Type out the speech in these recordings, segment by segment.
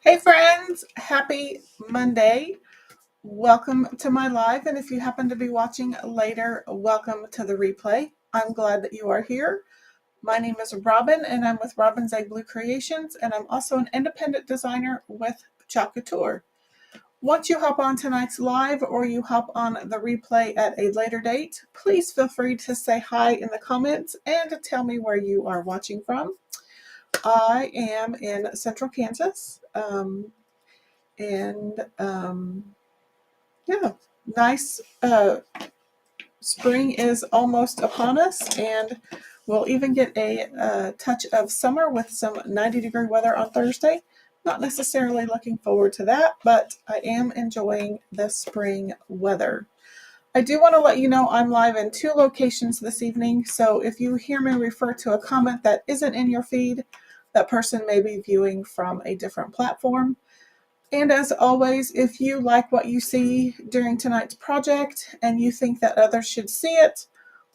Hey friends, happy Monday. Welcome to my live, and if you happen to be watching later, welcome to the replay. I'm glad that you are here. My name is Robin, and I'm with Robin's Egg Blue Creations, and I'm also an independent designer with Couture. Once you hop on tonight's live or you hop on the replay at a later date, please feel free to say hi in the comments and to tell me where you are watching from. I am in Central Kansas, yeah, nice. Spring is almost upon us, and we'll even get a touch of summer with some 90-degree weather on Thursday. Not necessarily looking forward to that, but I am enjoying the spring weather. I do want to let you know I'm live in 2 locations this evening, so if you hear me refer to a comment that isn't in your feed, that person may be viewing from a different platform. And as always, if you like what you see during tonight's project and you think that others should see it,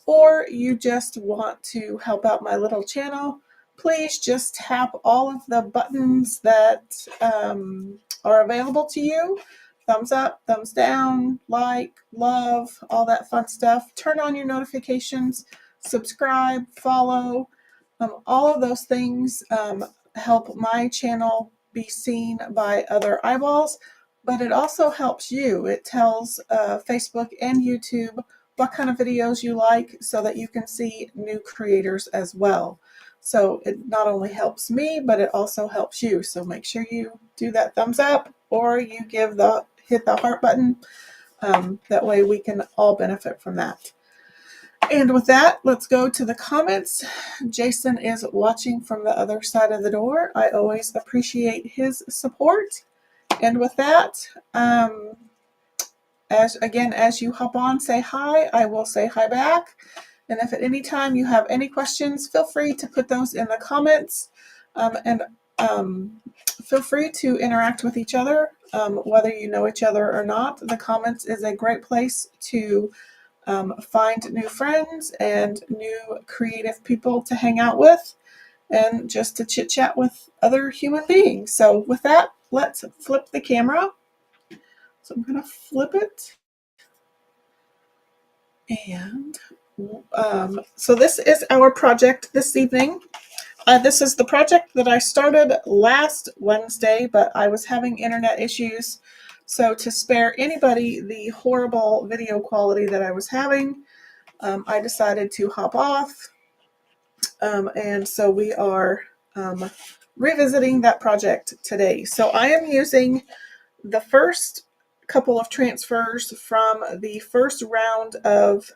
or you just want to help out my little channel, please just tap all of the buttons that are available to you. Thumbs up, thumbs down, like, love, all that fun stuff. Turn on your notifications, subscribe, follow. All of those things help my channel be seen by other eyeballs, but it also helps you. It tells Facebook and YouTube what kind of videos you like so that you can see new creators as well. So it not only helps me, but it also helps you. So make sure you do that thumbs up, or you hit the heart button. That way we can all benefit from that. And with that, let's go to the comments. Jason is watching from the other side of the door. I always appreciate his support. And with that, as you hop on, say hi. I will say hi back. And if at any time you have any questions, feel free to put those in the comments. Feel free to interact with each other, whether you know each other or not. The comments is a great place to find new friends and new creative people to hang out with, and just to chit chat with other human beings. So with that, let's flip the camera. So I'm going to flip it. And so this is our project this evening. This is the project that I started last Wednesday, but I was having internet issues, So to spare anybody the horrible video quality that I was having, I decided to hop off. And so we are revisiting that project today. So I am using the first couple of transfers from the first round of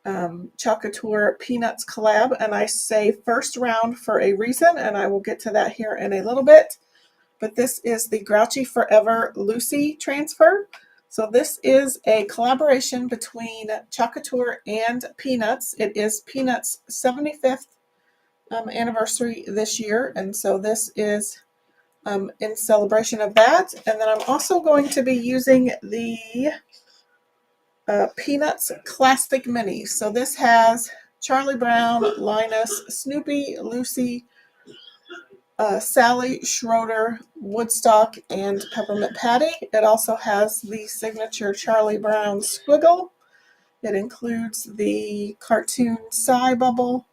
Couture Peanuts collab, and I say first round for a reason, and I will get to that here in a little bit. But this is the Grouchy Forever Lucy transfer. So this is a collaboration between Couture and Peanuts. It is Peanuts' 75th anniversary this year, and so this is in celebration of that. And then I'm also going to be using the Peanuts Classic Mini. So this has Charlie Brown, Linus, Snoopy, Lucy, Sally, Schroeder, Woodstock, and Peppermint Patty. It also has the signature Charlie Brown squiggle. It includes the cartoon Sigh Bubble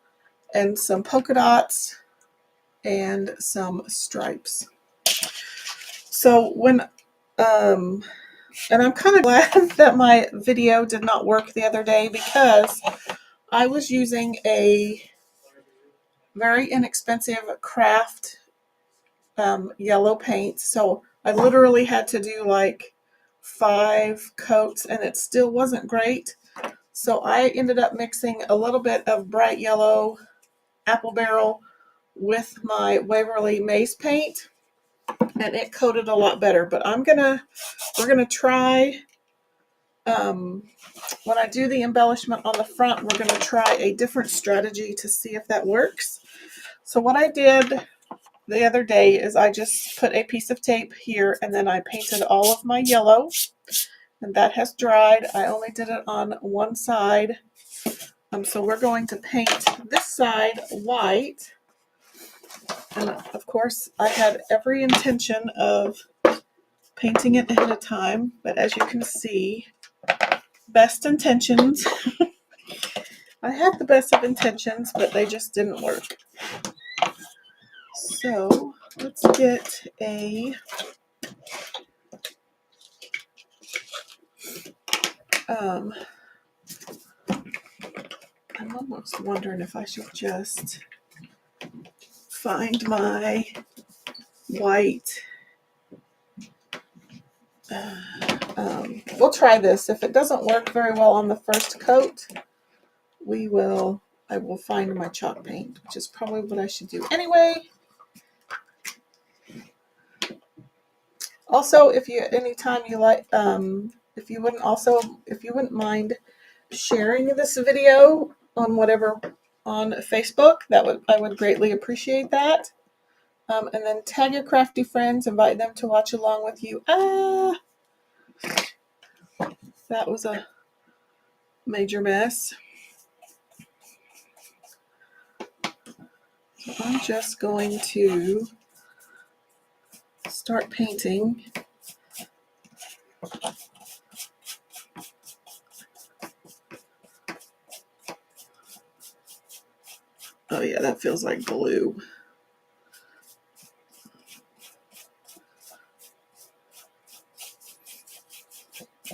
and some polka dots and some stripes. So when and I'm kind of glad that my video did not work the other day, because I was using a very inexpensive craft yellow paint. So I literally had to do like 5 coats and it still wasn't great. So I ended up mixing a little bit of bright yellow apple barrel with my Waverly Maze paint, and it coated a lot better. But we're gonna try, when I do the embellishment on the front, we're gonna try a different strategy to see if that works. So what I did the other day is I just put a piece of tape here and then I painted all of my yellow, and that has dried. I only did it on one side. So we're going to paint this side white. And of course, I had every intention of painting it ahead of time, but as you can see, best intentions. I had the best of intentions, but they just didn't work. So let's get I'm almost wondering if I should just find my white. We'll try this. If it doesn't work very well on the first coat, I will find my chalk paint, which is probably what I should do anyway. Also, if you anytime you like, if you wouldn't mind sharing this video on Facebook, I would greatly appreciate that. And then tag your crafty friends, invite them to watch along with you. That was a major mess. So I'm just going to start painting. Oh yeah, that feels like glue.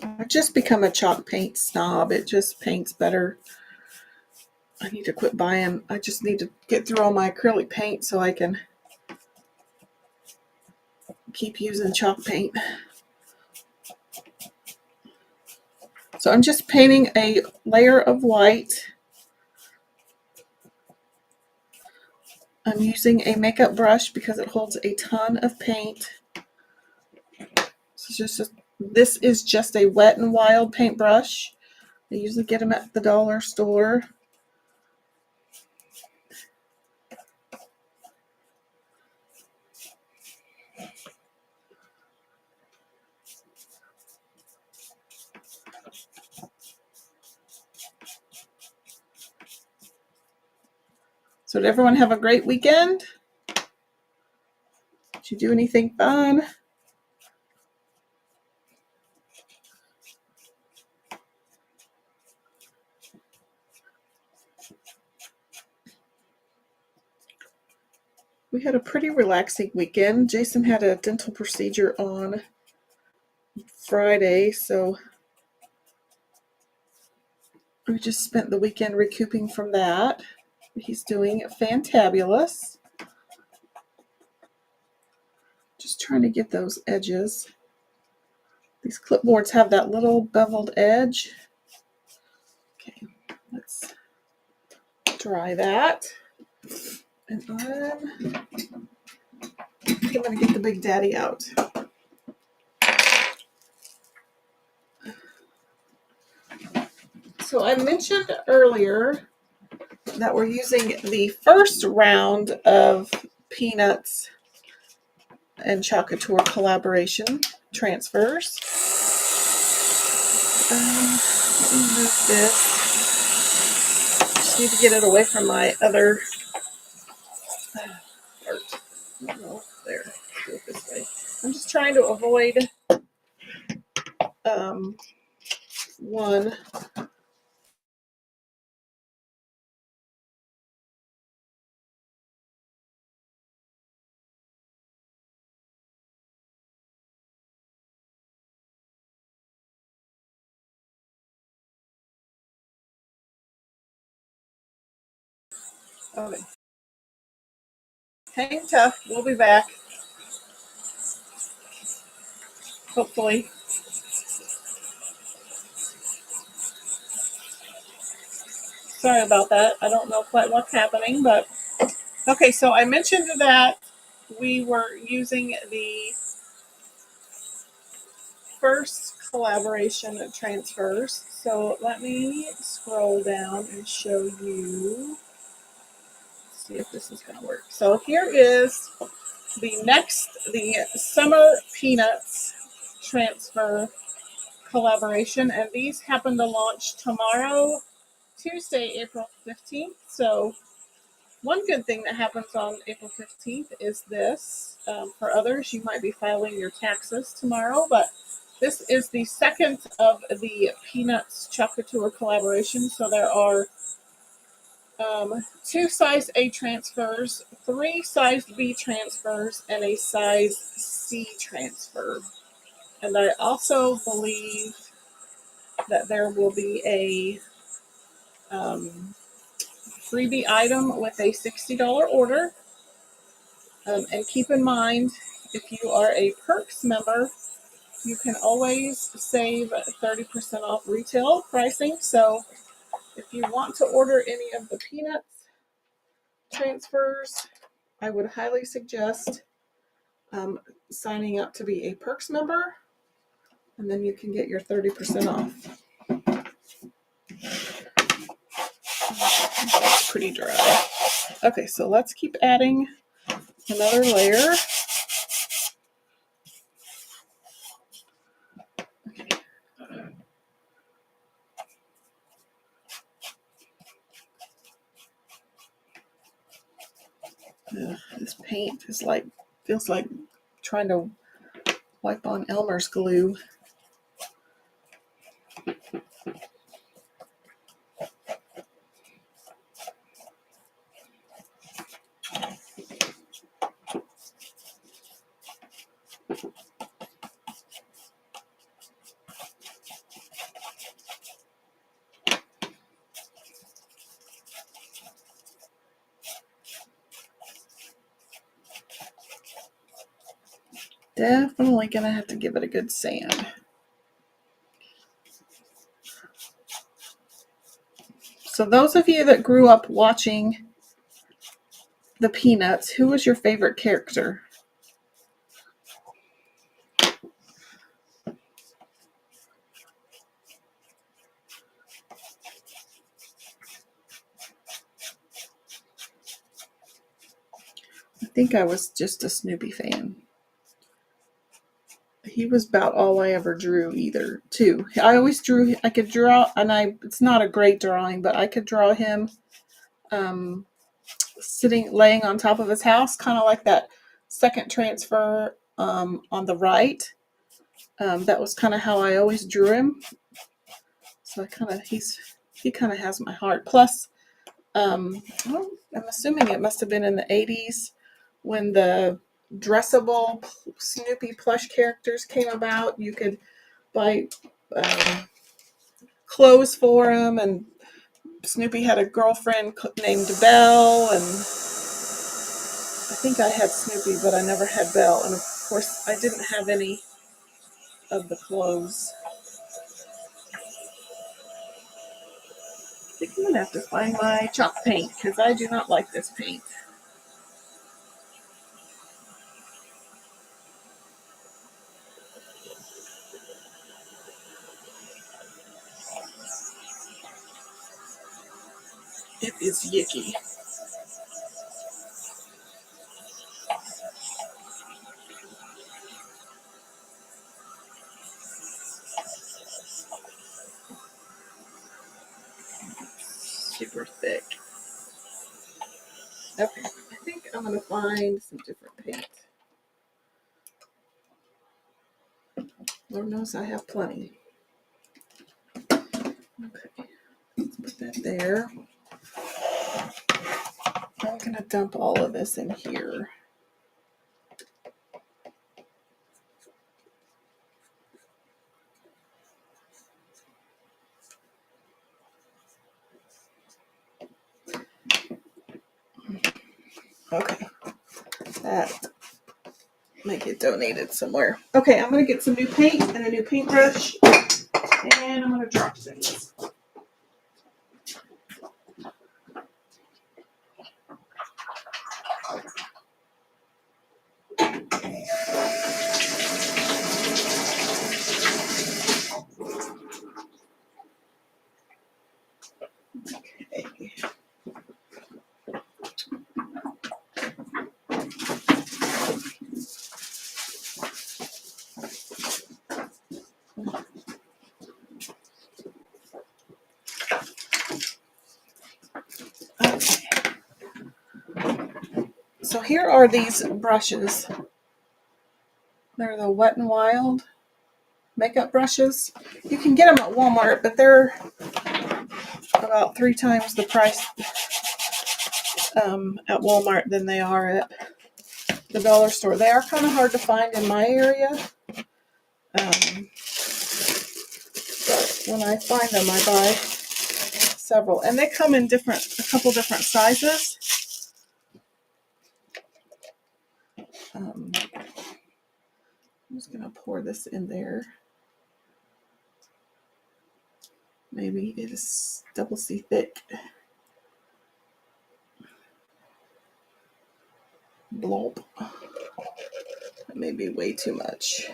I've just become a chalk paint snob. It just paints better. I need to quit buying. I just need to get through all my acrylic paint so I can keep using chalk paint. So I'm just painting a layer of white. I'm using a makeup brush because it holds a ton of paint. This is just a Wet n Wild paintbrush. I usually get them at the dollar store. So did everyone have a great weekend? Did you do anything fun? We had a pretty relaxing weekend. Jason had a dental procedure on Friday, so we just spent the weekend recouping from that. He's doing fantabulous. Just trying to get those edges. These clipboards have that little beveled edge. Okay, let's dry that. And I'm going to get the Big Daddy out. So I mentioned earlier that we're using the first round of Peanuts and Couture collaboration transfers. Let me move this. Just need to get it away from my other part. Oh, there. Do it this way. I'm just trying to avoid one. Okay. Hang tough. We'll be back. Hopefully. Sorry about that. I don't know quite what's happening, but okay, so I mentioned that we were using the first collaboration transfers. So let me scroll down and show you. See if this is going to work. So here is the Summer Peanuts transfer collaboration, and these happen to launch tomorrow, Tuesday, April 15th. So one good thing that happens on April 15th is this. For others, you might be filing your taxes tomorrow, but this is the second of the Peanuts Couture collaboration. So there are 2 size A transfers, 3 size B transfers, and a size C transfer. And I also believe that there will be a freebie item with a $60 order. And keep in mind, if you are a Perks member, you can always save 30% off retail pricing. So if you want to order any of the Peanuts transfers, I would highly suggest signing up to be a Perks member, and then you can get your 30% off. That's pretty dry. Okay, so let's keep adding another layer. This paint is feels like trying to wipe on Elmer's glue. Definitely gonna have to give it a good sand. So those of you that grew up watching the Peanuts, who was your favorite character? I think I was just a Snoopy fan. He was about all I ever drew too. I always I could draw, and it's not a great drawing, but I could draw him laying on top of his house, kind of like that second transfer on the right. That was kind of how I always drew him. So he kind of has my heart. Plus, I'm assuming it must have been in the 80s when the dressable Snoopy plush characters came about. You could buy clothes for them, and Snoopy had a girlfriend named Belle, and I think I had Snoopy, but I never had Belle. And of course, I didn't have any of the clothes. I think I'm gonna have to find my chalk paint because I do not like this paint. It is yicky. Super thick. Okay, I think I'm gonna find some different paint. Lord knows I have plenty. Okay, let's put that there. I'm gonna dump all of this in here. Okay, that might get donated somewhere. Okay, I'm gonna get some new paint and a new paintbrush, and I'm gonna drop things. Okay. So here are these brushes. They're the Wet n Wild makeup brushes. You can get them at Walmart, but they're about 3 times the price at Walmart than they are at the dollar store. They are kind of hard to find in my area. But when I find them, I buy several. And they come in a couple different sizes. I'm just going to pour this in there. Maybe it is double C thick. Blop. That may be way too much.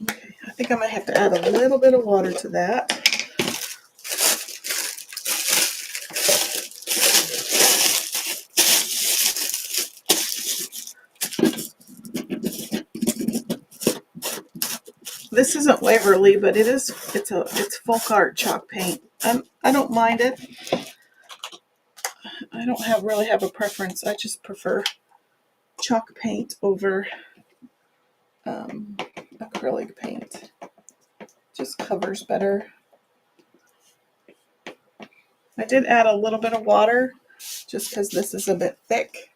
Okay, I think I might have to add a little bit of water to that. This isn't Waverly, but it's folk art chalk paint. I don't mind it. I don't really have a preference. I just prefer chalk paint over acrylic paint. Just covers better. I did add a little bit of water just because this is a bit thick.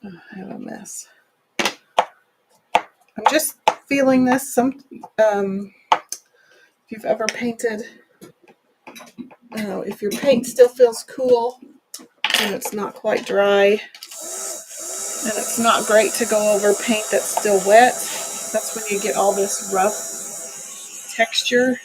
Oh, I have a mess. I'm just feeling this. If you've ever painted, if your paint still feels cool and it's not quite dry, and it's not great to go over paint that's still wet. That's when you get all this rough texture.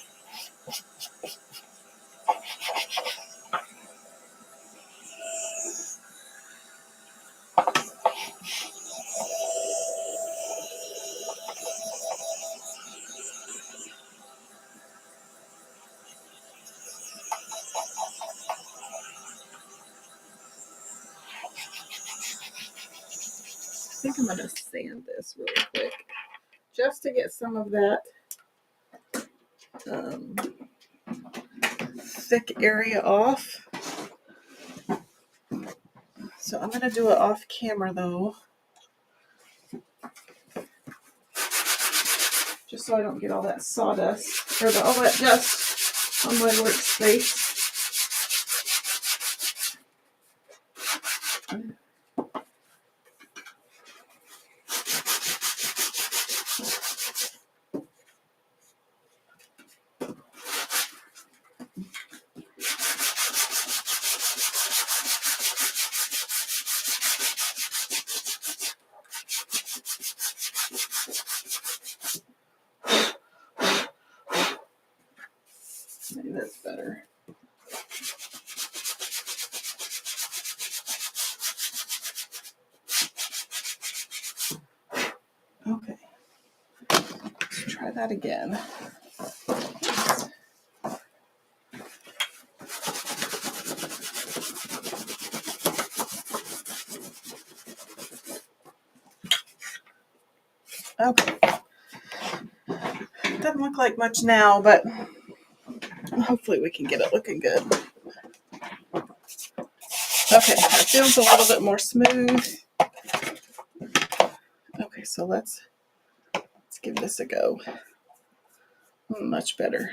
I think I'm going to sand this really quick just to get some of that thick area off. So I'm going to do it off camera though, just so I don't get all that sawdust or all that dust on my workspace. Maybe that's better. Okay, let's try that again. Okay, doesn't look like much now, but hopefully we can get it looking good. Okay, it feels a little bit more smooth. Okay, so let's give this a go. Much better.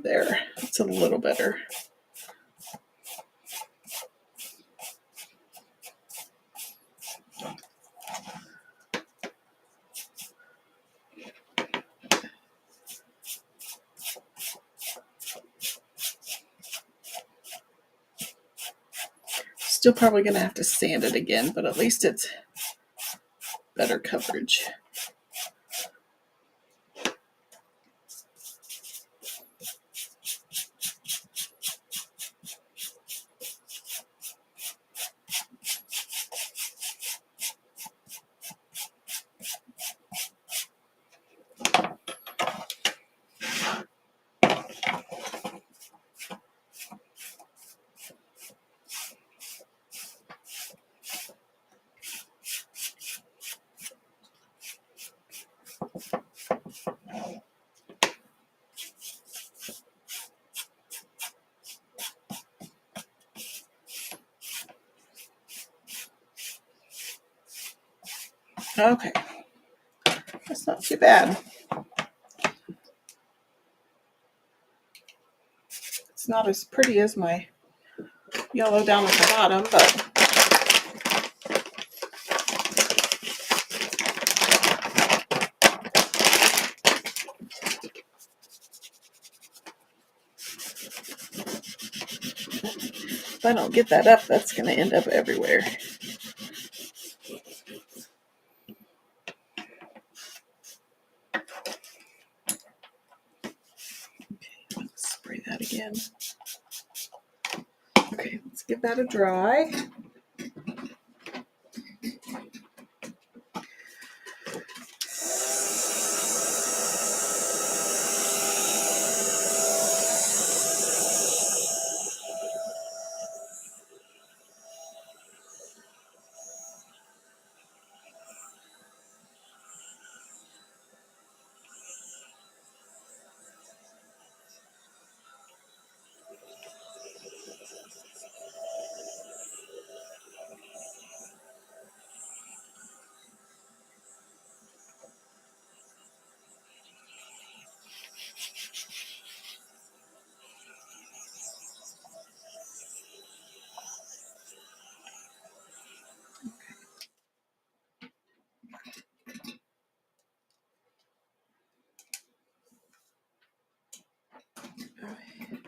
There, it's a little better. Still probably going to have to sand it again, but at least it's better coverage. Okay, that's not too bad. It's not as pretty as my yellow down at the bottom, but if I don't get that up, that's going to end up everywhere. Okay, let's spray that again. Okay, let's give that a dry.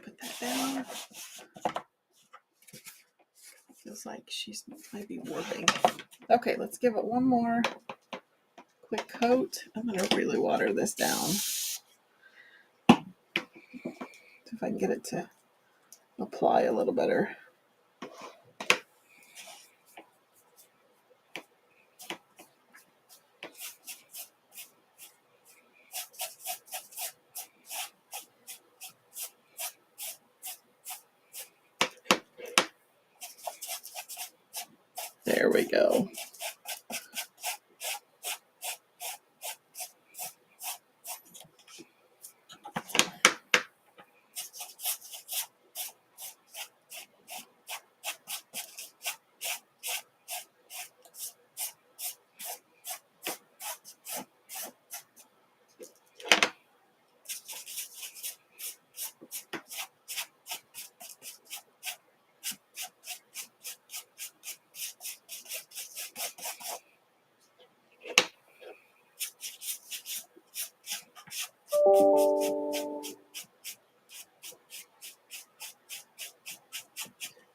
Put that down. Feels like she's might be warping. Okay, let's give it one more quick coat. I'm going to really water this down. See if I can get it to apply a little better. go.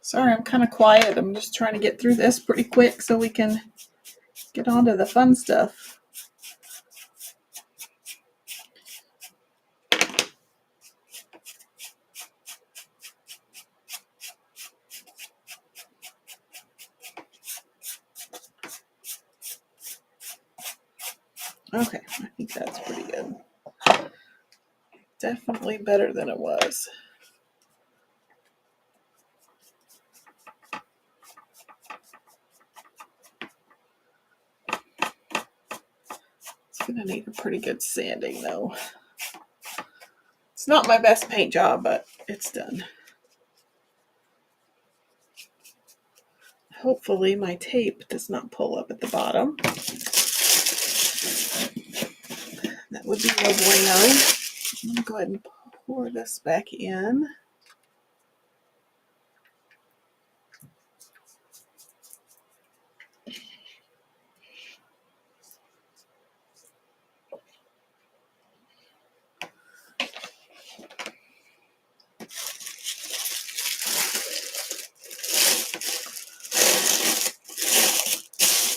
Sorry, I'm kind of quiet. I'm just trying to get through this pretty quick so we can get on to the fun stuff. Okay, I think that's pretty good. Definitely better than it was. It's gonna need a pretty good sanding though. It's not my best paint job, but it's done. Hopefully my tape does not pull up at the bottom. That would be no bueno. I'm gonna go ahead and pour this back in.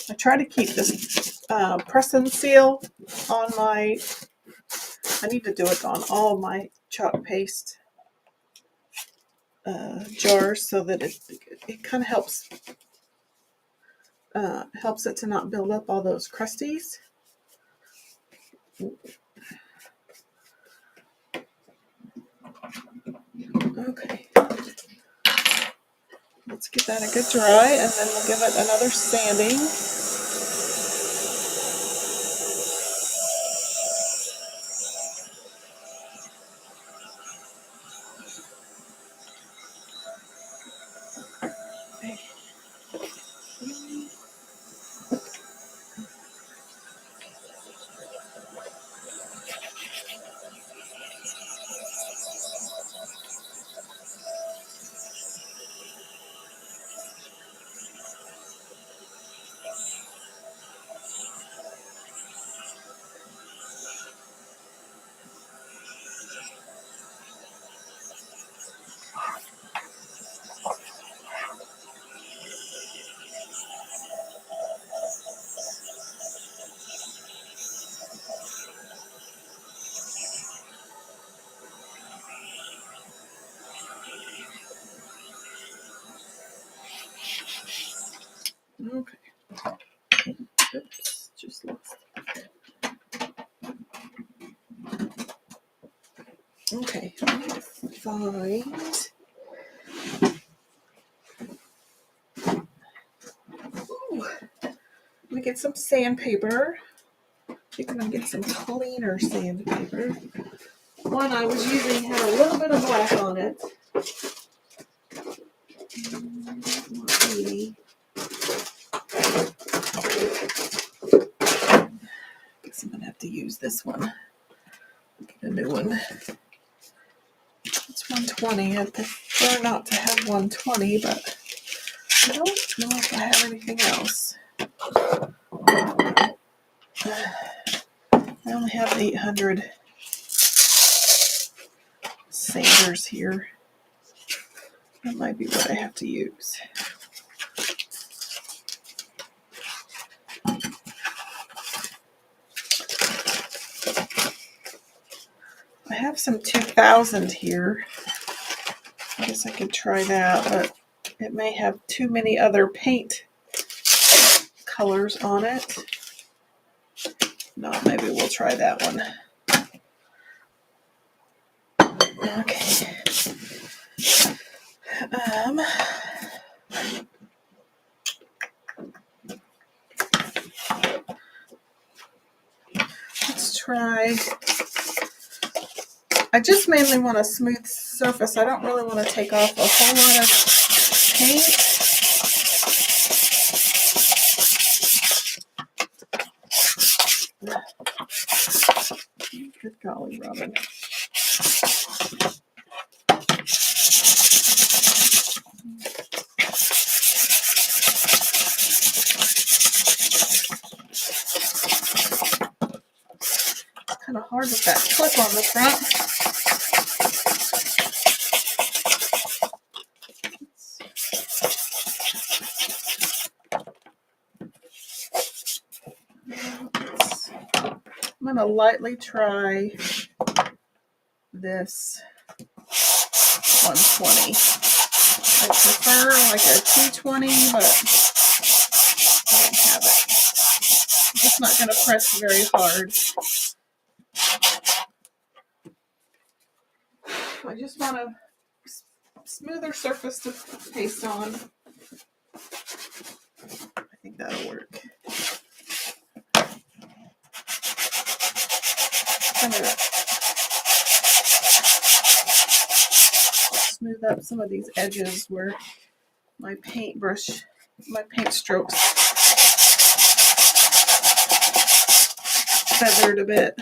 I try to keep this press and seal on my, I need to do it on all of my chalk paste jars so that it kind of helps it to not build up all those crusties. Okay. Let's give that a good dry, and then we'll give it another sanding. Okay. Oops, just lost. Okay, I need to find. Ooh, let me get some sandpaper. I think I'm gonna get some cleaner sandpaper. One I was using had a little bit of black on it. Guess I'm gonna have to use this one. Get a new one. It's 120. I prefer not to have 120, but I don't know if I have anything else. I only have 800 sanders here. That might be what I have to use. I have some 2000 here. I guess I could try that, but it may have too many other paint colors on it. No, maybe we'll try that one. Okay. try, I just mainly want a smooth surface. I don't really want to take off a whole lot of paint. Good golly, Robin. Kind of hard with that clip on the front. I'm going to lightly try this 120. I prefer like a 220, but I don't have it. I'm just not going to press very hard. I just want a smoother surface to paste on. I think that'll work. Kind of smooth up some of these edges where my paint strokes feathered a bit.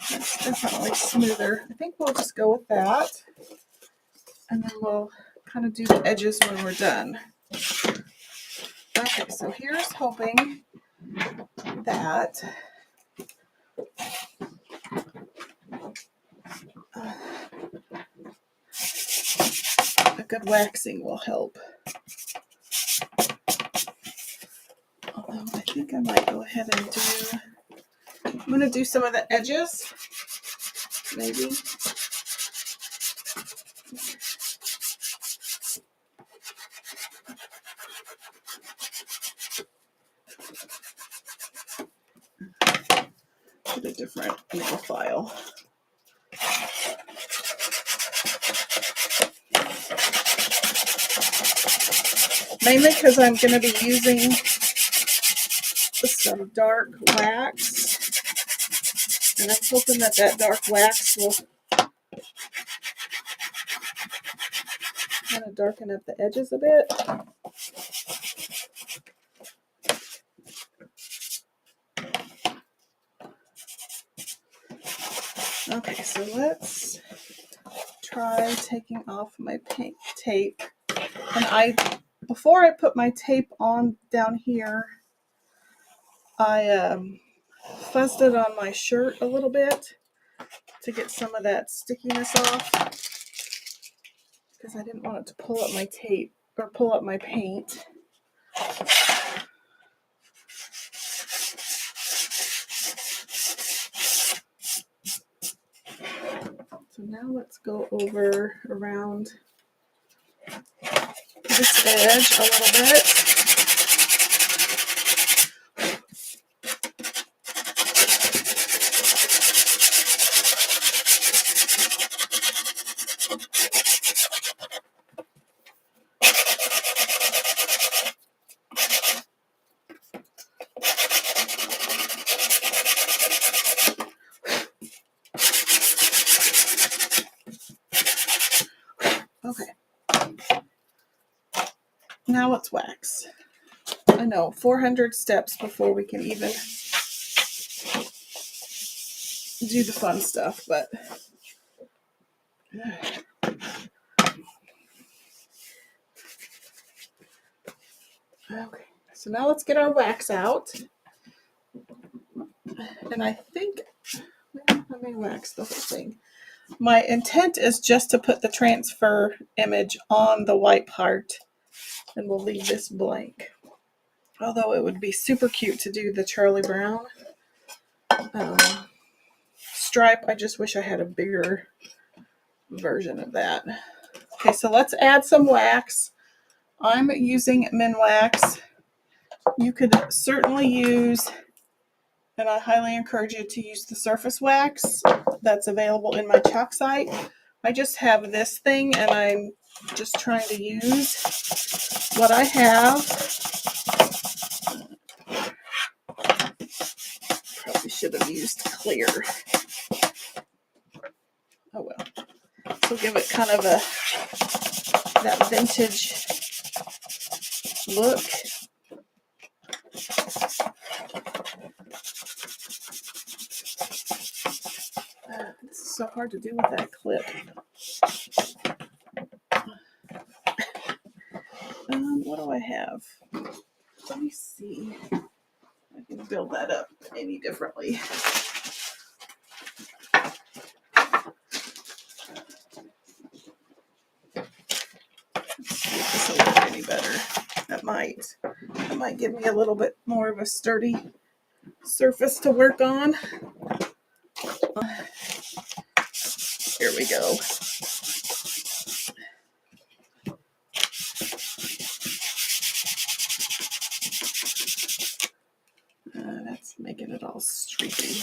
That's definitely smoother. I think we'll just go with that. And then we'll kind of do the edges when we're done. Okay, so here's hoping that a good waxing will help. Although I think I might go ahead and I'm going to do some of the edges, maybe. Get a different nail file. Mainly because I'm going to be using some dark wax, and I'm hoping that dark wax will kind of darken up the edges a bit. Okay, so let's try taking off my paint tape. And before I put my tape on down here, I fuzzed it on my shirt a little bit to get some of that stickiness off, because I didn't want it to pull up my tape or pull up my paint. So now let's go around this edge a little bit. Okay. Now let's wax. I know, 400 steps before we can even do the fun stuff, but okay. So now let's get our wax out. And I think, well, I may wax the whole thing. My intent is just to put the transfer image on the white part, and we'll leave this blank. Although it would be super cute to do the Charlie Brown stripe. I just wish I had a bigger version of that. Okay, so let's add some wax. I'm using Minwax. You could certainly use, and I highly encourage you to use the surface wax that's available in my chalk site. I just have this thing, and I'm just trying to use what I have. should have used clear. Oh well. So give it kind of that vintage look. This is so hard to do with that clip. What do I have? Let me see. I can build that up maybe differently. Let's see if this will look any better. That might give me a little bit more of a sturdy surface to work on. Here we go. That's making it all streaky.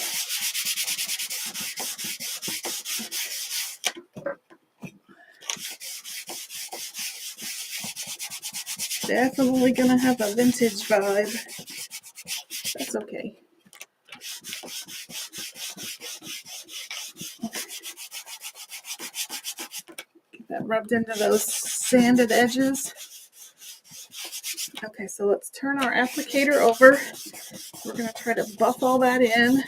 Definitely gonna have a vintage vibe. That's okay. Get that rubbed into those sanded edges. Okay, so let's turn our applicator over. We're going to try to buff all that in.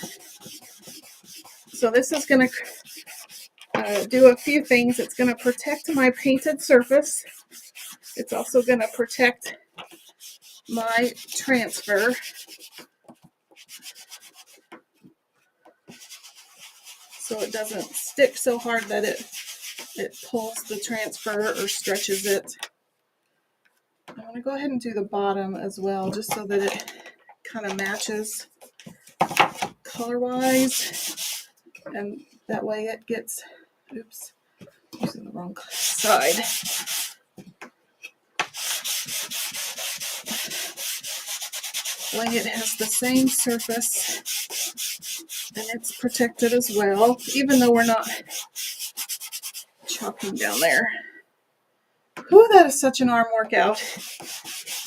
So this is going to do a few things. It's going to protect my painted surface. It's also going to protect my transfer. So it doesn't stick so hard that it pulls the transfer or stretches it. I'm going to go ahead and do the bottom as well, just so that it kind of matches color-wise, and that way it gets, oops, using the wrong side. Way it has the same surface, and it's protected as well, even though we're not chopping down there. Whew, that is such an arm workout.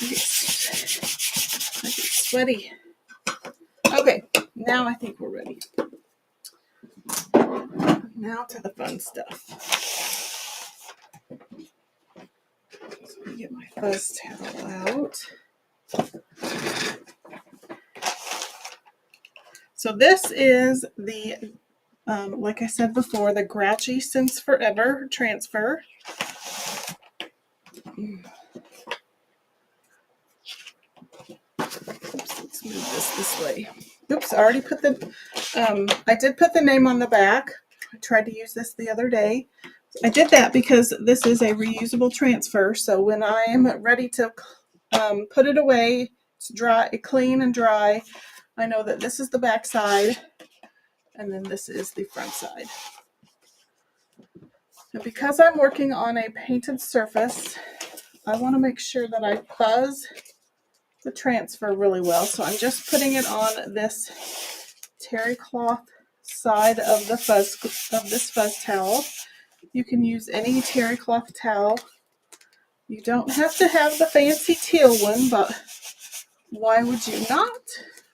I get sweaty. Okay, now I think we're ready. Now to the fun stuff. So let me get my fuzz towel out. So this is the, like I said before, the Grouchy Since Forever transfer. Oops, let's move this way. Oops, I already put the, I did put the name on the back. I tried to use this the other day. I did that because this is a reusable transfer. So when I am ready to put it away, it's dry, clean and dry, I know that this is the back side and then this is the front side. And because I'm working on a painted surface, I want to make sure that I fuzz the transfer really well. So I'm just putting it on this terry cloth side of the this fuzz towel. You can use any terry cloth towel. You don't have to have the fancy teal one, but why would you not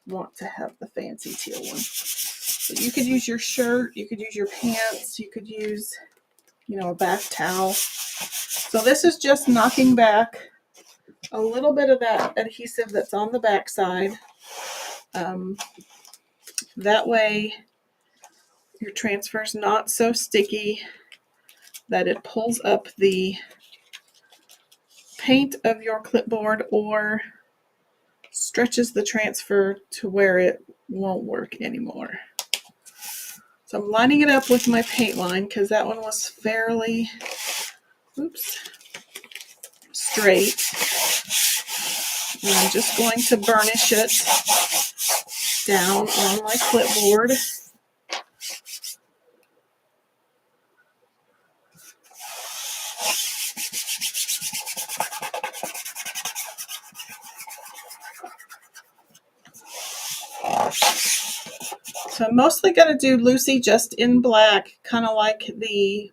want to have the fancy teal one? So you could use your shirt, you could use your pants, you could use, you know, a bath towel. So this is just knocking back a little bit of that adhesive that's on the back side. That way your transfer's not so sticky that it pulls up the paint of your clipboard or stretches the transfer to where it won't work anymore. So I'm lining it up with my paint line because that one was fairly, straight. And I'm just going to burnish it down on my clipboard. So I'm mostly going to do Lucy just in black, kind of like the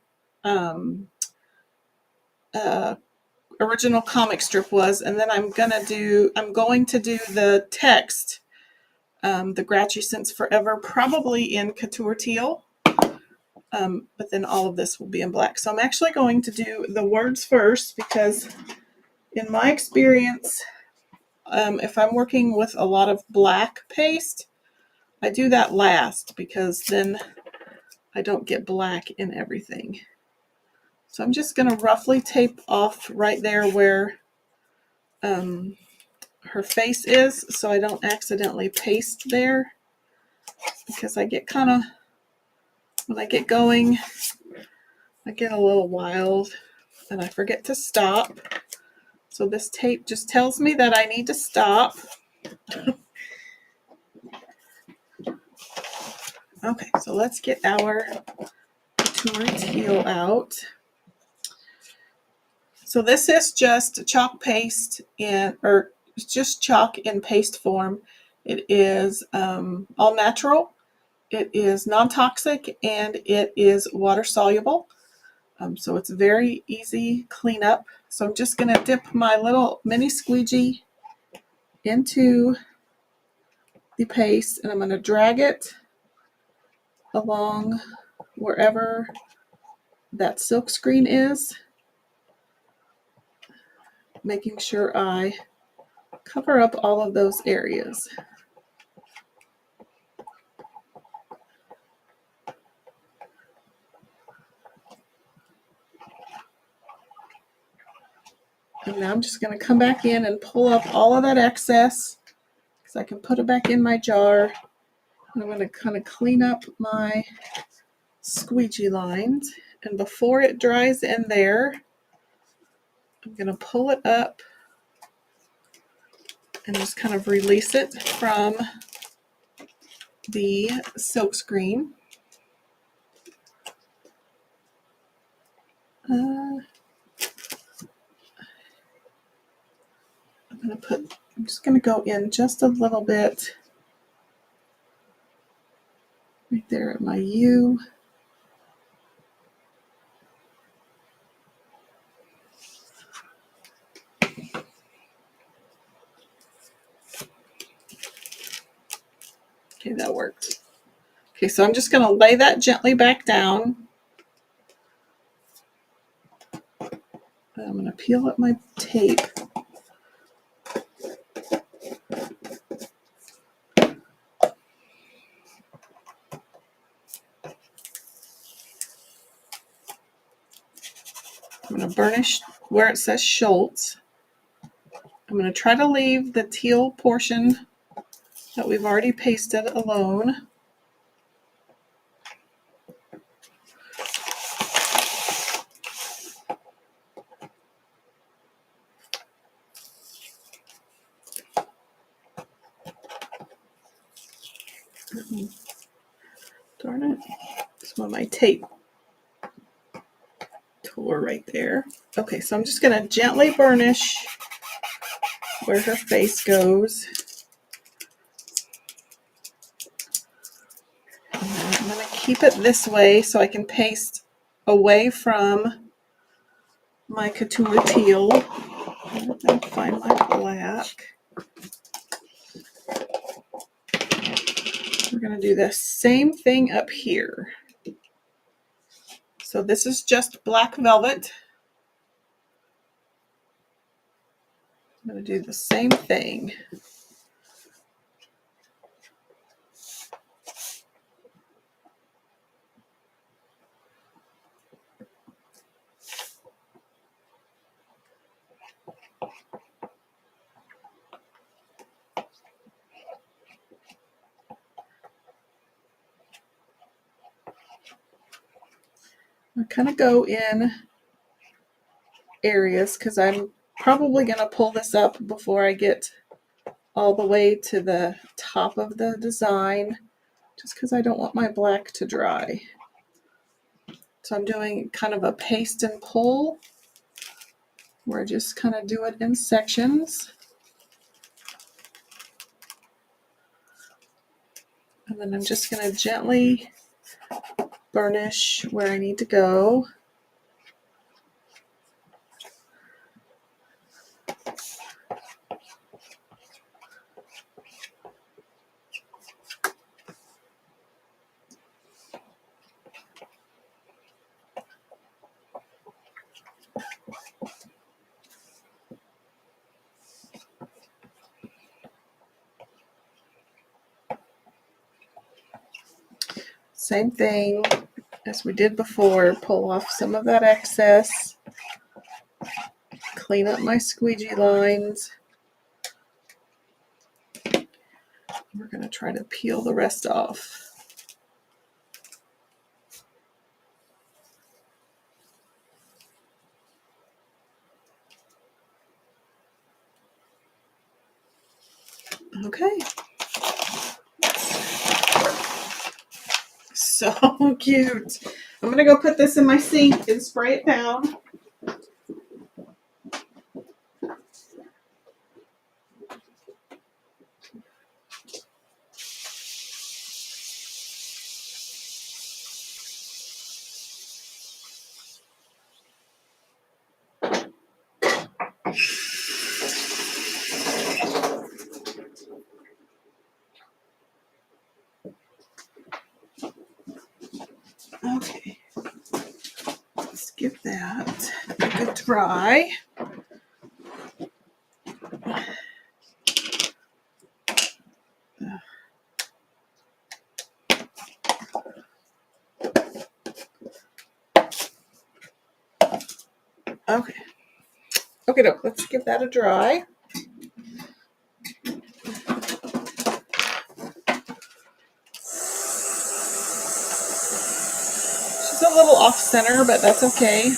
original comic strip was, and then I'm going to do the text the Grouchy Since Forever, probably in Couture Teal. But then all of this will be in black. So I'm actually going to do the words first because in my experience, if I'm working with a lot of black paste, I do that last because then I don't get black in everything. So I'm just going to roughly tape off right there where her face is so I don't accidentally paste there, because I get kind of, when I get going, I get a little wild and I forget to stop. So this tape just tells me that I need to stop. Okay, so let's get our Couture Teal out. So this is just chalk paste or just chalk in paste form. It is all natural. It is non-toxic and it is water soluble. So it's very easy cleanup. So I'm just going to dip my little mini squeegee into the paste and I'm going to drag it along wherever that silk screen is, making sure I cover up all of those areas. And now I'm just going to come back in and pull up all of that excess because I can put it back in my jar. And I'm going to kind of clean up my squeegee lines. And before it dries in there, I'm going to pull it up and just kind of release it from the silk screen. I'm just going to go in just a little bit right there at my U. Okay, that worked. Okay, so I'm just going to lay that gently back down. I'm going to peel up my tape. I'm going to burnish where it says Schultz. I'm going to try to leave the teal portion that we've already pasted alone. Darn it. That's one of my tape tore right there. Okay, so I'm just going to gently burnish where her face goes. And then I'm going to keep it this way so I can paste away from my Couture Teal. I'll find my black. We're going to do the same thing up here. So this is just black velvet. I'm going to do the same thing. I kind of go in areas because I'm probably going to pull this up before I get all the way to the top of the design, just because I don't want my black to dry. So I'm doing kind of a paste and pull where I just kind of do it in sections. And then I'm just going to gently burnish where I need to go. Same thing as we did before, pull off some of that excess, clean up my squeegee lines. We're going to try to peel the rest off. Okay. So cute. I'm going to go put this in my sink and spray it down. Okay. Let's give that a good dry. Okay. Okay, let's give that a dry. She's a little off center, but that's okay.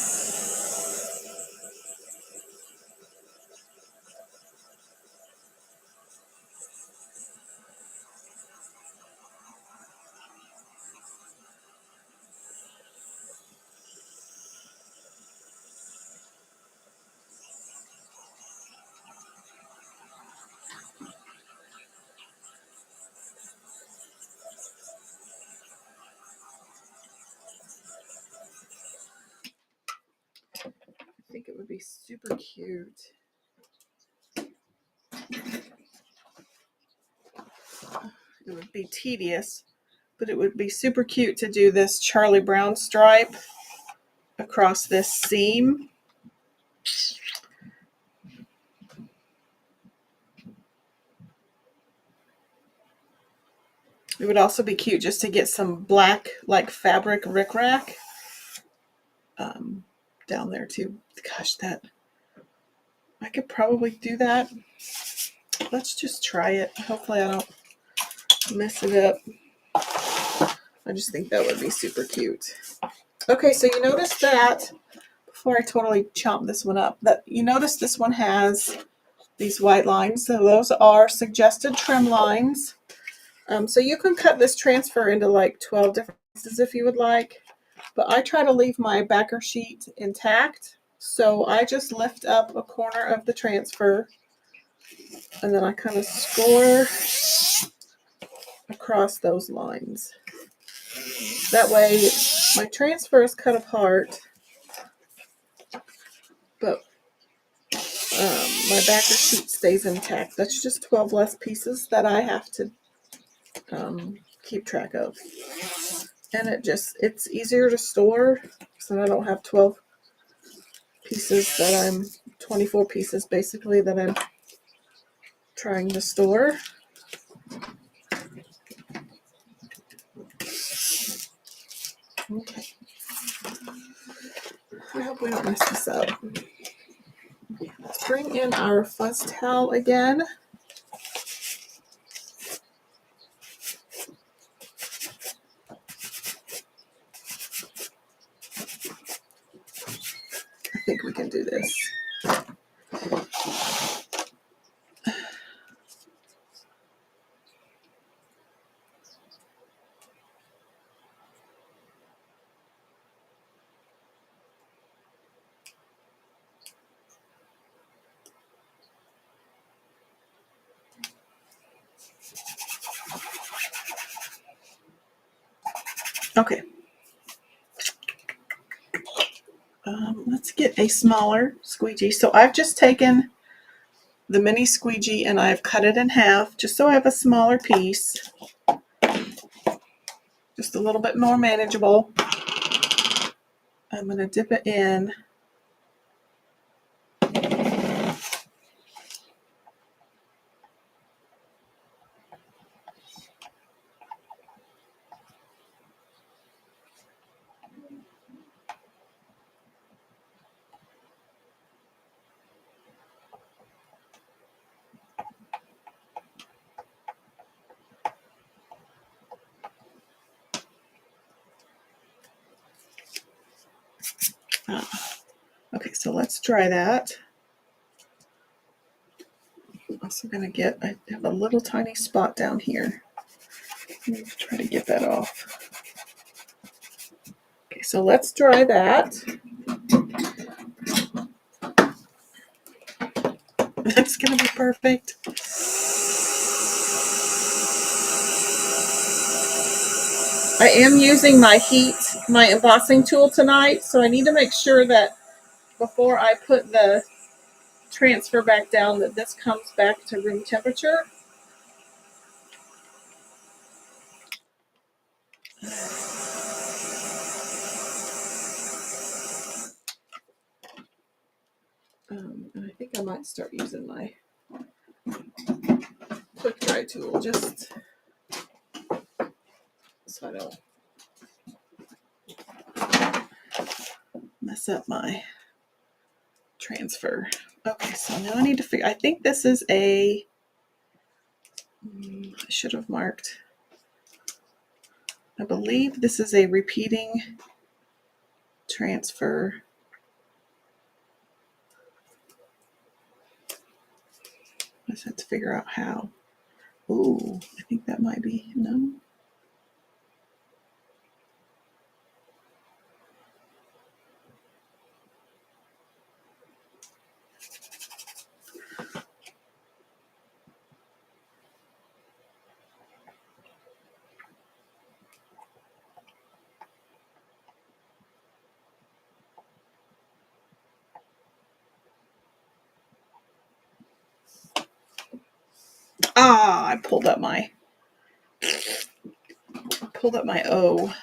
I think it would be super cute. It would be tedious, but it would be super cute to do this Charlie Brown stripe across this seam. It would also be cute just to get some black like fabric rickrack down there too. Gosh, that I could probably do that. Let's just try it. Hopefully I don't mess it up. I just think that would be super cute. Okay, so you notice that before I totally chomp this one up, that you notice this one has these white lines. So those are suggested trim lines. So you can cut this transfer into like 12 different pieces if you would like, but I try to leave my backer sheet intact. So I just lift up a corner of the transfer and then I kind of score across those lines. That way my transfer is cut apart, but my backer sheet stays intact. That's just 12 less pieces that I have to keep track of. And it's easier to store, so I don't have 12 pieces 24 pieces basically that I'm trying to store. Okay. I hope we don't mess this up. Let's bring in our fuzz towel again. I think we can do this. Okay. Let's get a smaller squeegee. So I've just taken the mini squeegee and I've cut it in half just so I have a smaller piece. Just a little bit more manageable. I'm going to dip it in. Okay, so let's try that. I'm also going to get, I have a little tiny spot down here. Let me try to get that off. Okay, so let's dry that. That's going to be perfect. I am using my embossing tool tonight, so I need to make sure that before I put the transfer back down that this comes back to room temperature. And I think I might start using my quick dry tool just so I don't mess up my transfer. Okay, so now I need to figure, I think this is I should have marked, I believe this is a repeating transfer. I just have to figure out how. Ooh, I think that might be, no. I pulled up my O.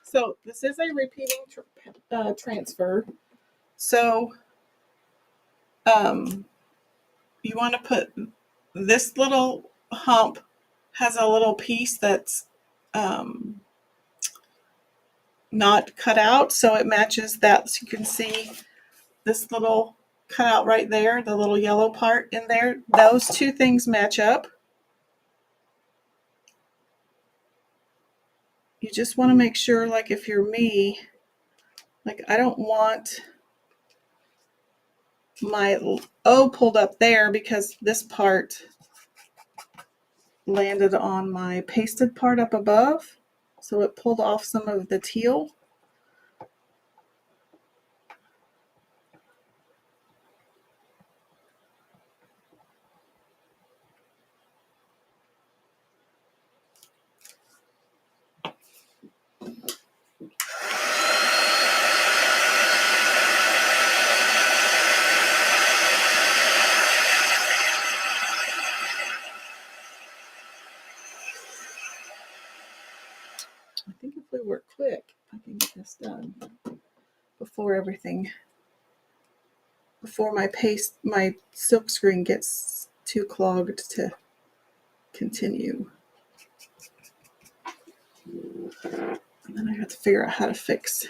So this is a repeating transfer. So you want to put this little hump has a little piece that's not cut out, so it matches that. So you can see this little cutout right there, the little yellow part in there. Those two things match up. You just want to make sure, like if you're me, like I don't want my O pulled up there because this part landed on my pasted part up above, so it pulled off some of the teal. I think if we work quick, I can get this done before my silk screen gets too clogged to continue. And then I have to figure out how to fix.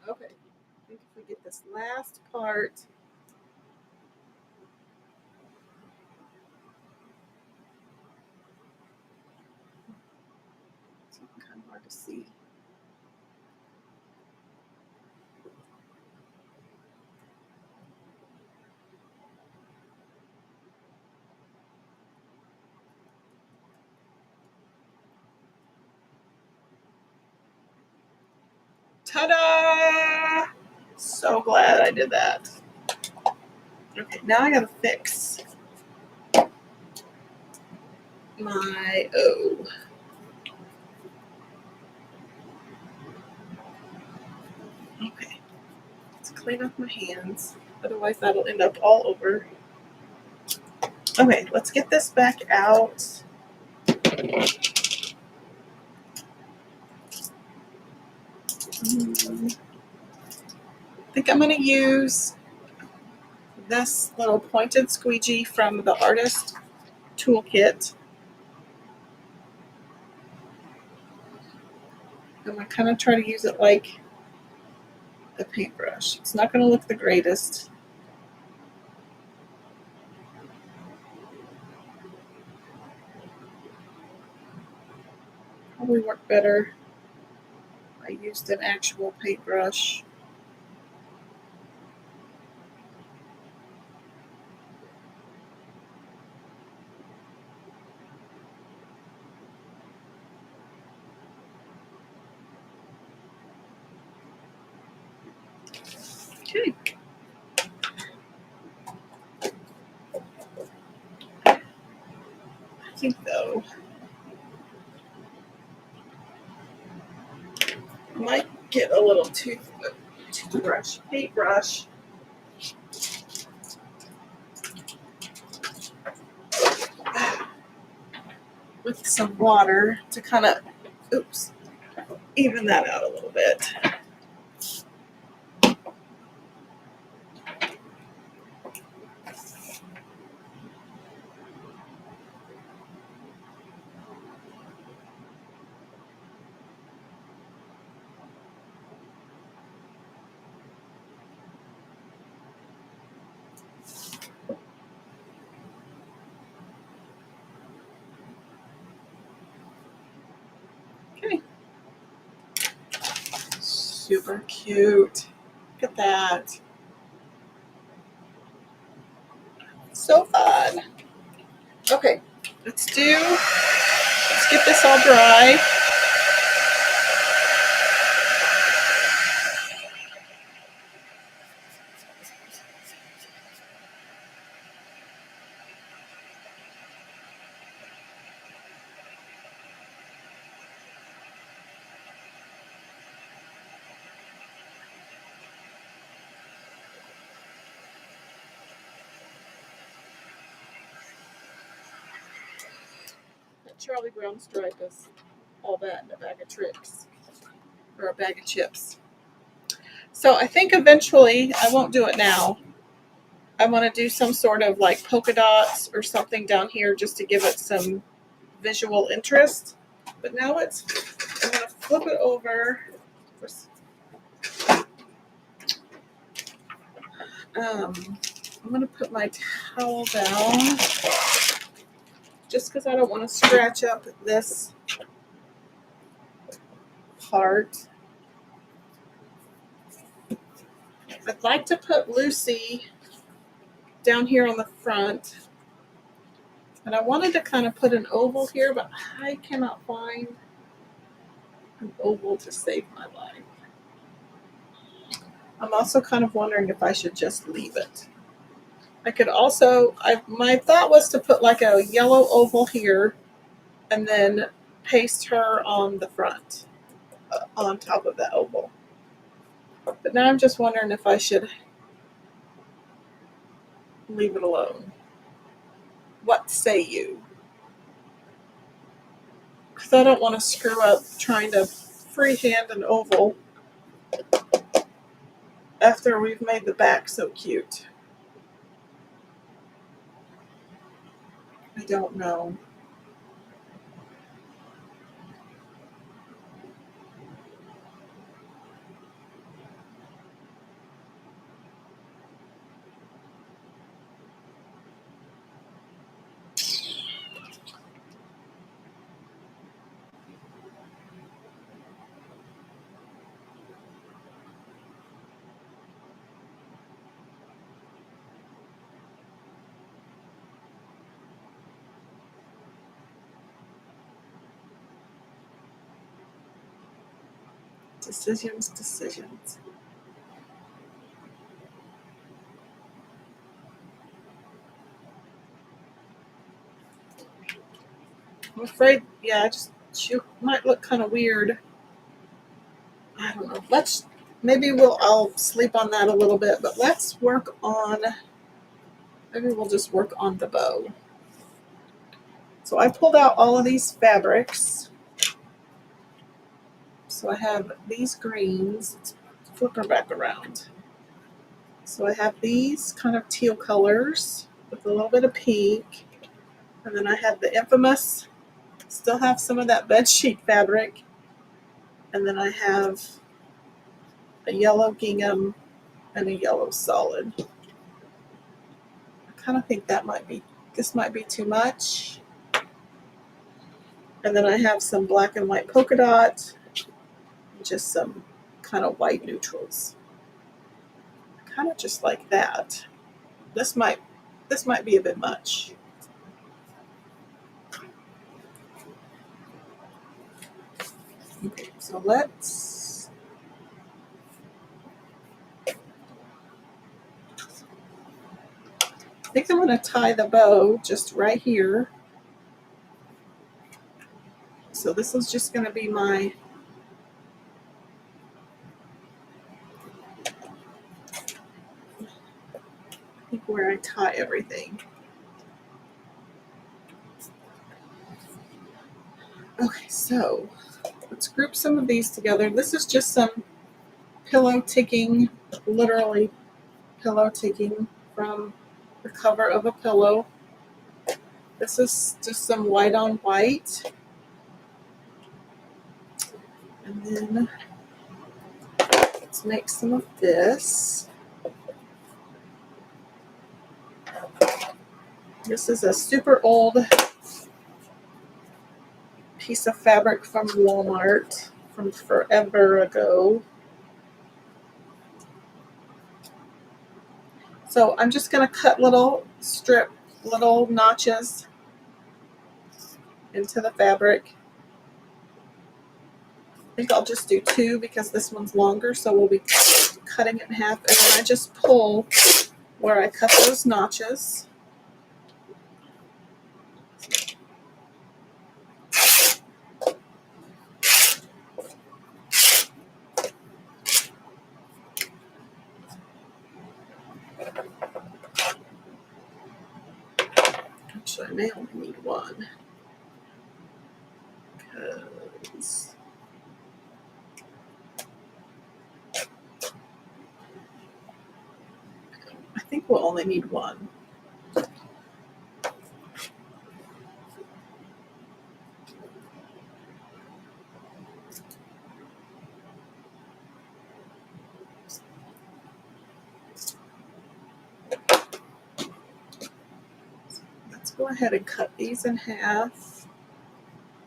Okay, I think if we get this last part. It's kind of hard to see. Ta-da! So glad I did that. Okay, now I gotta fix my O. Okay, let's clean up my hands. Otherwise that'll end up all over. Okay, let's get this back out. I think I'm going to use this little pointed squeegee from the Artist Toolkit. I'm going to kind of try to use it like a paintbrush. It's not going to look the greatest. Probably work better if I used an actual paintbrush. Okay. I think though, I might get a little toothbrush, paintbrush. With some water to kind of, even that out a little bit. Okay. Super cute. Look at that. So fun. Okay, let's get this all dry. That Charlie Brown stripe is all that in a bag of tricks, or a bag of chips. So I think eventually, I won't do it now. I want to do some sort of like polka dots or something down here just to give it some visual interest. But now I'm going to flip it over. I'm going to put my towel down just because I don't want to scratch up this part. I'd like to put Lucy down here on the front. And I wanted to kind of put an oval here, but I cannot find an oval to save my life. I'm also kind of wondering if I should just leave it. I could also, my thought was to put like a yellow oval here and then paste her on the front, on top of that oval. But now I'm just wondering if I should leave it alone. What say you? Because I don't want to screw up trying to freehand an oval after we've made the back so cute. I don't know. Decisions. I'm afraid, yeah, she might look kind of weird. I don't know. I'll sleep on that a little bit, but let's work on, maybe we'll just work on the bow. So I pulled out all of these fabrics. So I have these greens. Let's flip her back around. So I have these kind of teal colors with a little bit of pink. And then I have the infamous, still have some of that bed sheet fabric. And then I have a yellow gingham and a yellow solid. I kind of think this might be too much. And then I have some black and white polka dot, and just some kind of white neutrals. Kind of just like that. This might be a bit much. Okay, so I think I'm going to tie the bow just right here. So this is just going to be I think where I tie everything. Okay, so let's group some of these together. This is just some pillow ticking, literally pillow ticking from the cover of a pillow. This is just some white on white. And then let's make some of this. This is a super old piece of fabric from Walmart from forever ago. So I'm just going to cut little notches into the fabric. I think I'll just do 2 because this one's longer, so we'll be cutting it in half. And then I just pull where I cut those notches. Actually, I may only need 1. Because I think we'll only need 1. Let's go ahead and cut these in half.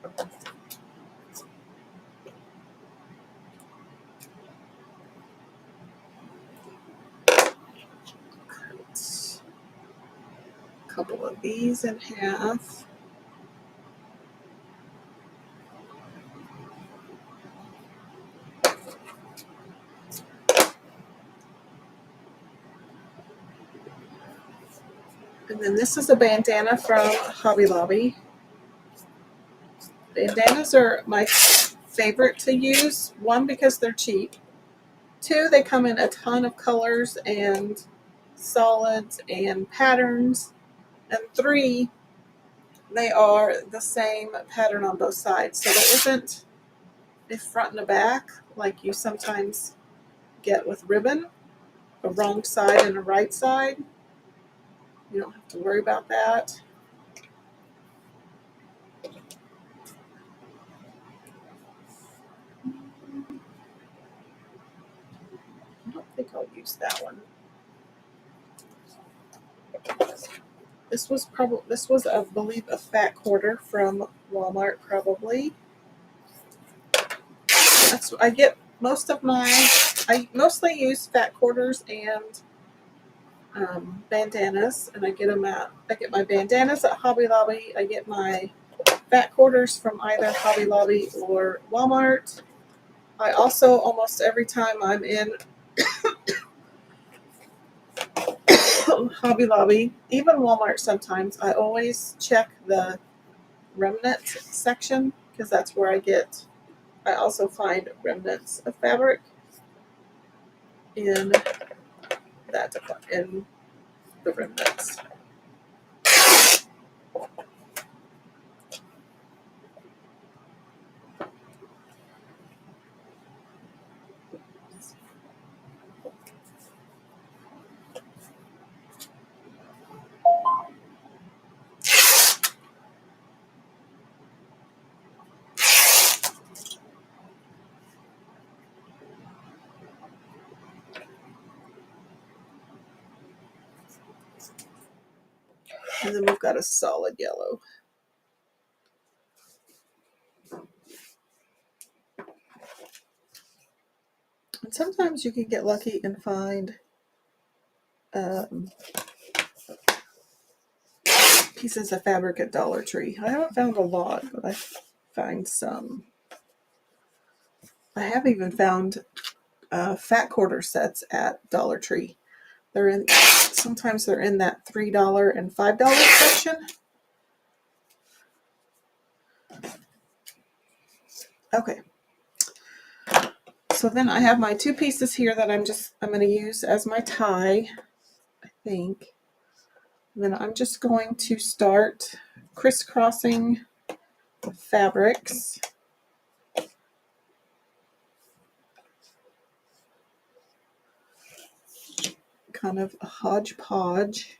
Cut a couple of these in half. And then this is a bandana from Hobby Lobby. Bandanas are my favorite to use. 1, because they're cheap. 2, they come in a ton of colors and solids and patterns. And 3, they are the same pattern on both sides. So there isn't a front and a back like you sometimes get with ribbon, a wrong side and a right side. You don't have to worry about that. I don't think I'll use that one. This was I believe a fat quarter from Walmart probably. I mostly use fat quarters and bandanas, and I get my bandanas at Hobby Lobby. I get my fat quarters from either Hobby Lobby or Walmart. I also, almost every time I'm in Hobby Lobby, even Walmart sometimes, I always check the remnant section, because that's where I also find remnants of fabric in that department, in the remnants. And then we've got a solid yellow. And sometimes you can get lucky and find pieces of fabric at Dollar Tree. I haven't found a lot, but I find some. I have even found fat quarter sets at Dollar Tree. Sometimes they're in that $3 and $5 section. Okay. So then I have my two pieces here that I'm going to use as my tie, I think. And then I'm just going to start crisscrossing the fabrics. Kind of a hodgepodge.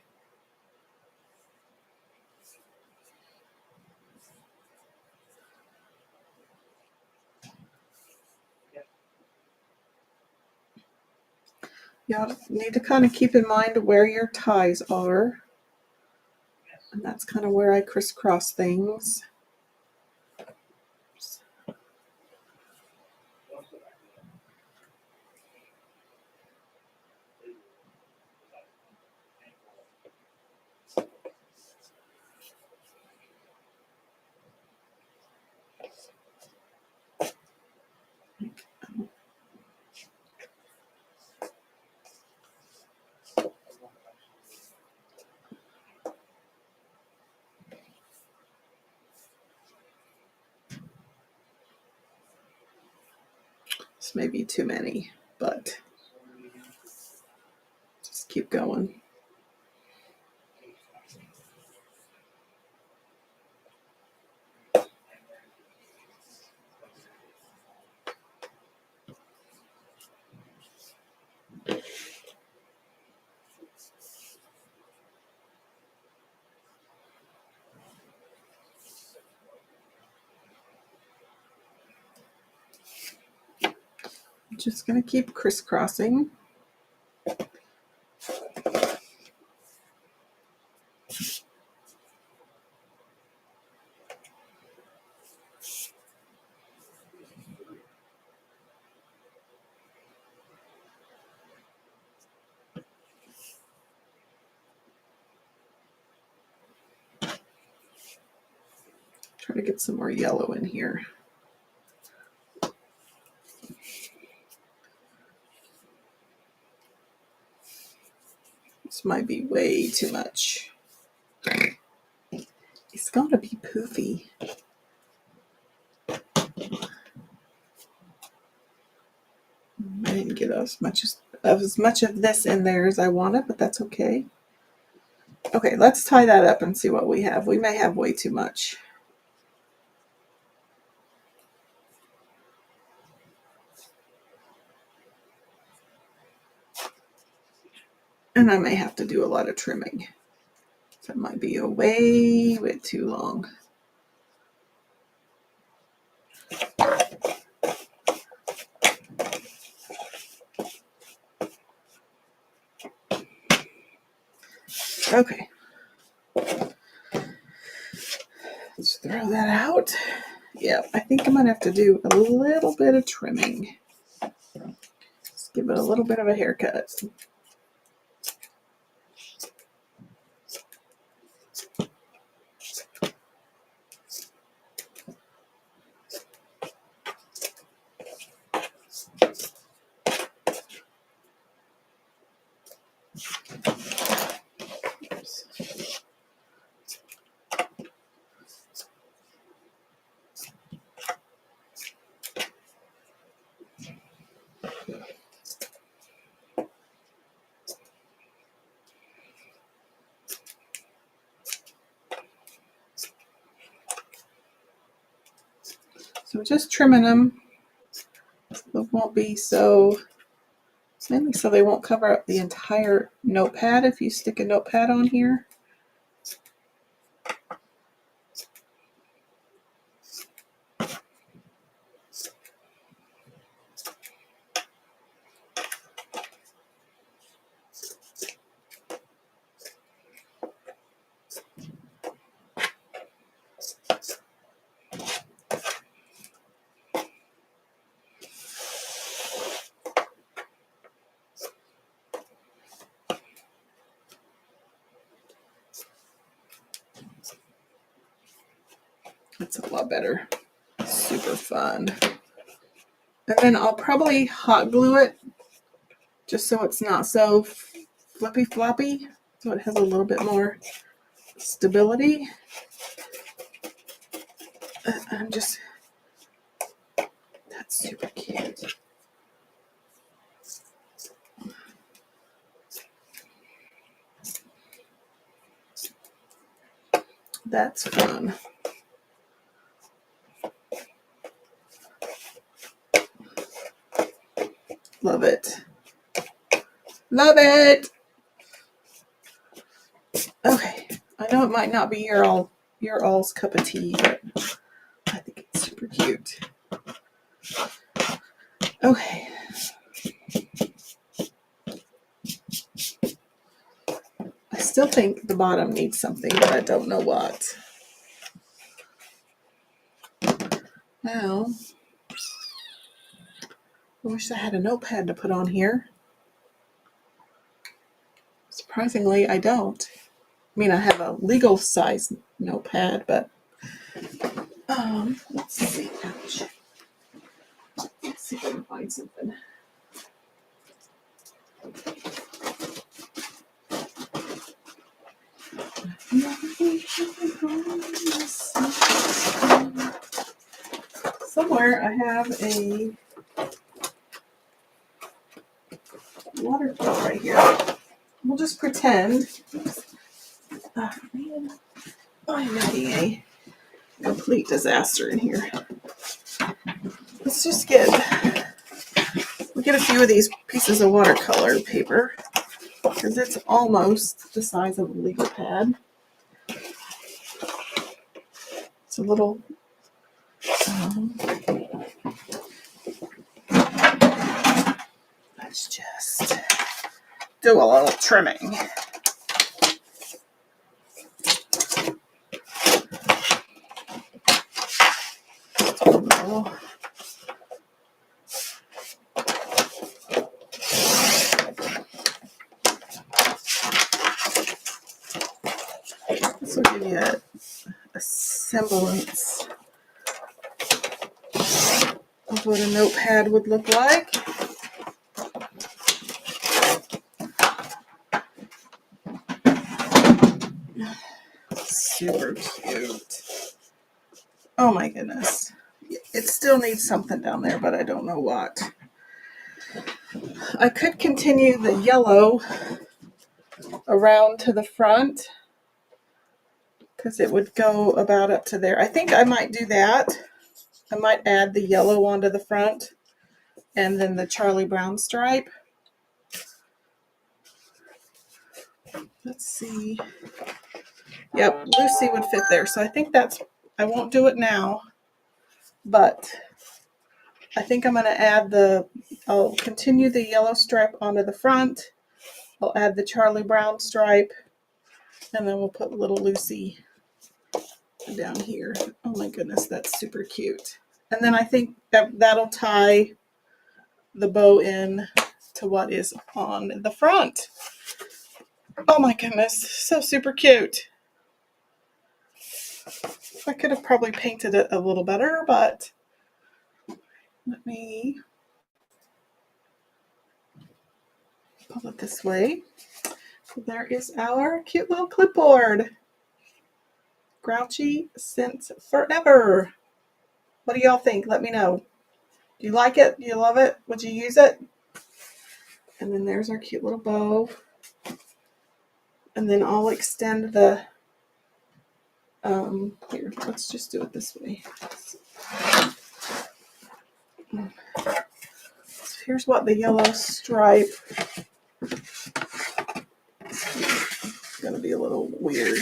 You need to kind of keep in mind where your ties are. And that's kind of where I crisscross things. This may be too many, but just keep going. I'm just going to keep crisscrossing. Try to get some more yellow in here. This might be way too much. It's got to be poofy. I didn't get as much of this in there as I wanted, but that's okay. Okay, let's tie that up and see what we have. We may have way too much. And I may have to do a lot of trimming. That might be a way too long. Okay. Let's throw that out. Yeah, I think I'm going to have to do a little bit of trimming. Just give it a little bit of a haircut. just trimming them so it won't be so, mainly so they won't cover up the entire notepad if you stick a notepad on here. That's a lot better. Super fun. And then I'll probably hot glue it just so it's not so flippy floppy, so it has a little bit more stability. I'm just, that's super cute. That's fun. Love it. Love it. Okay. I know it might not be your all's cup of tea, but I think it's super cute. Okay. I still think the bottom needs something, but I don't know what. Now, I wish I had a notepad to put on here. Surprisingly, I don't. I mean, I have a legal size notepad, but let's see. Ouch. Let's see if I can find something. Somewhere I have a watercolor right here. We'll just pretend. Oh, man. I'm making a complete disaster in here. Let's just we'll get a few of these pieces of watercolor paper because it's almost the size of a legal pad. It's a little let's just do a little trimming. This will give you a semblance of what a notepad would look like. Super cute. Oh my goodness. It still needs something down there, but I don't know what. I could continue the yellow around to the front because it would go about up to there. I think I might do that. I might add the yellow onto the front and then the Charlie Brown stripe. Let's see. Yep, Lucy would fit there. So I think I won't do it now, but I think I'm going to add I'll continue the yellow stripe onto the front. I'll add the Charlie Brown stripe, and then we'll put little Lucy down here. Oh my goodness, that's super cute. And then I think that'll tie the bow in to what is on the front. Oh my goodness, so super cute. I could have probably painted it a little better, but let me pull it this way. So there is our cute little clipboard. Grouchy since forever. What do y'all think? Let me know. Do you like it? Do you love it? Would you use it? And then there's our cute little bow. And then I'll extend the, here, let's just do it this way. Here's what the yellow stripe. It's going to be a little weird,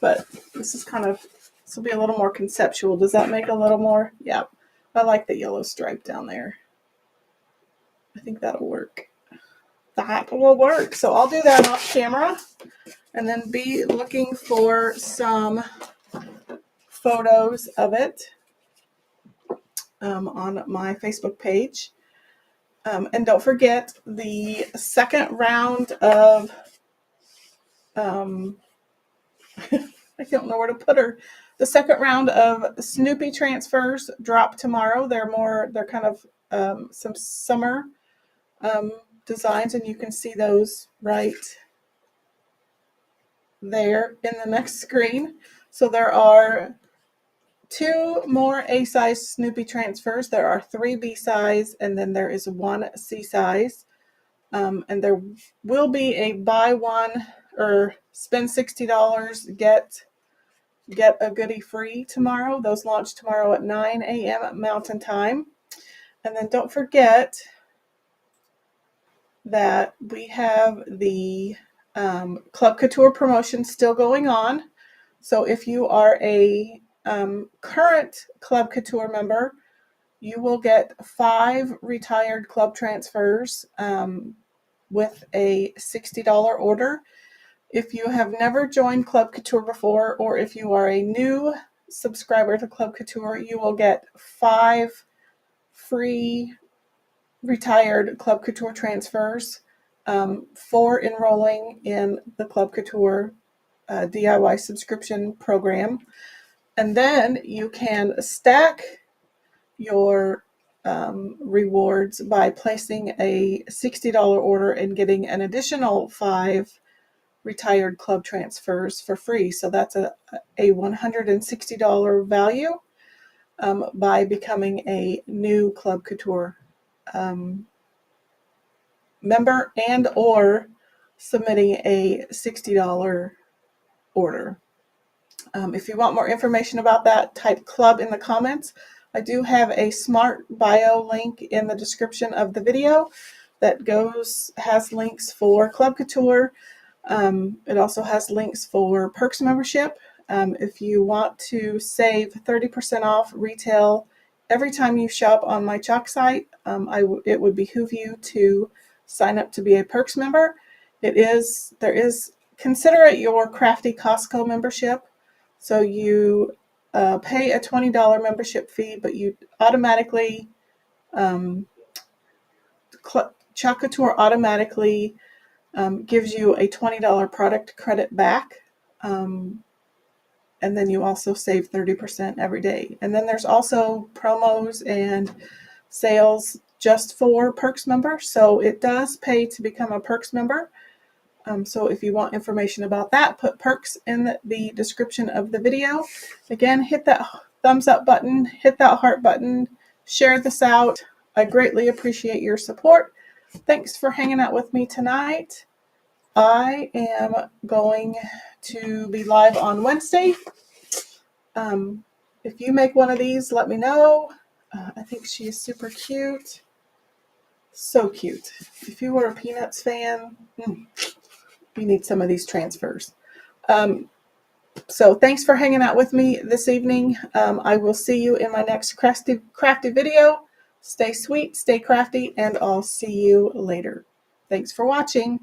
but this is kind of, this will be a little more conceptual. Does that make a little more? Yeah, I like the yellow stripe down there. I think that'll work. That will work. So I'll do that off camera and then be looking for some photos of it on my Facebook page. And don't forget the second round of, I don't know where to put her. The second round of Snoopy transfers drop tomorrow. They're kind of some summer designs, and you can see those right there in the next screen. So there are 2 more A size Snoopy transfers. There are 3 B size, and then there is 1 C size. And there will be a buy one or spend $60, get a goodie free tomorrow. Those launch tomorrow at 9 a.m. Mountain Time. And then don't forget that we have the Club Couture promotion still going on. So if you are a current Club Couture member, you will get 5 retired club transfers with a $60 order. If you have never joined Club Couture before, or if you are a new subscriber to Club Couture, you will get 5 free retired Club Couture transfers for enrolling in the Club Couture DIY subscription program. And then you can stack your rewards by placing a $60 order and getting an additional 5 retired club transfers for free. So that's a $160 value by becoming a new Club Couture member and or submitting a $60 order. If you want more information about that, type club in the comments. I do have a smart bio link in the description of the video that has links for Club Couture. It also has links for Perks membership. If you want to save 30% off retail every time you shop on my Chalk site, it would behoove you to sign up to be a Perks member. Consider it your crafty Costco membership. So you pay a $20 membership fee, but you automatically, Chalk Couture automatically gives you a $20 product credit back. And then you also save 30% every day. And then there's also promos and sales just for Perks members. So it does pay to become a Perks member. So if you want information about that, put Perks in the description of the video. Again, hit that thumbs up button, hit that heart button, share this out. I greatly appreciate your support. Thanks for hanging out with me tonight. I am going to be live on Wednesday. If you make one of these, let me know. I think she is super cute. So cute. If you were a Peanuts fan, you need some of these transfers. So thanks for hanging out with me this evening. I will see you in my next crafty video. Stay sweet, stay crafty, and I'll see you later. Thanks for watching.